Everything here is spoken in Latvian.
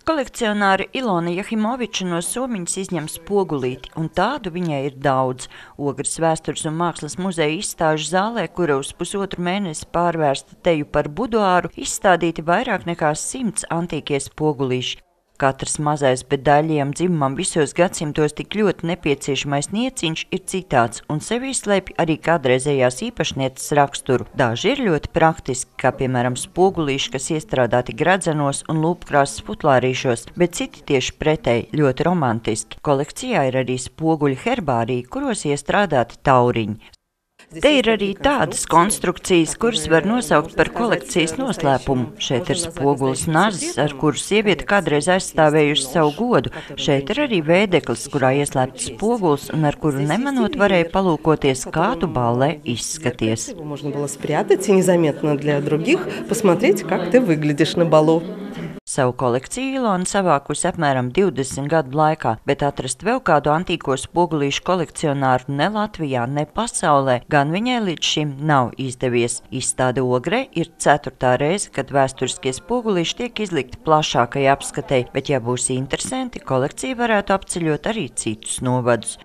Kolekcionāre Ilona Jahimoviča no somiņas izņem spogulīti, un tādu viņai ir daudz. Ogres vēstures un mākslas muzeja izstāžu zālē, kura uz pusotru mēnesi pārvērsta teju par buduāru, izstādīti vairāk nekā 100 antīkie spogulīši. Katrs mazais, bet daļiem dzimumam visos gadsimtos tik ļoti nepieciešamais nieciņš ir citāds un sevī slēpj arī kādreizējās īpašnieces raksturu. Daži ir ļoti praktiski, kā piemēram spogulīši, kas iestrādāti gradzenos un lūpkrāsas futlārīšos, bet citi tieši pretēji ļoti romantiski. Kolekcijā ir arī spoguļu herbāriji, kuros iestrādāti tauriņi. Te ir arī tādas konstrukcijas, kuras var nosaukt par kolekcijas noslēpumu. Šeit ir spogulis nazis, ar kuru sieviete kādreiz aizstāvējuši savu godu. Šeit ir arī vēdeklis, kurā ieslēpts spogulis un ar kuru nemanot varēja palūkoties, kā tu ballē izskaties. Savu kolekciju Ilona savākusi apmēram 20 gadu laikā, bet atrast vēl kādu antīko spogulīšu kolekcionāru ne Latvijā, ne pasaulē gan viņai līdz šim nav izdevies. Izstāde Ogrē ir 4. reize, kad vēsturiskie spogulīši tiek izlikti plašākai apskatei, bet ja būs interesanti, kolekcija varētu apceļot arī citus novadus.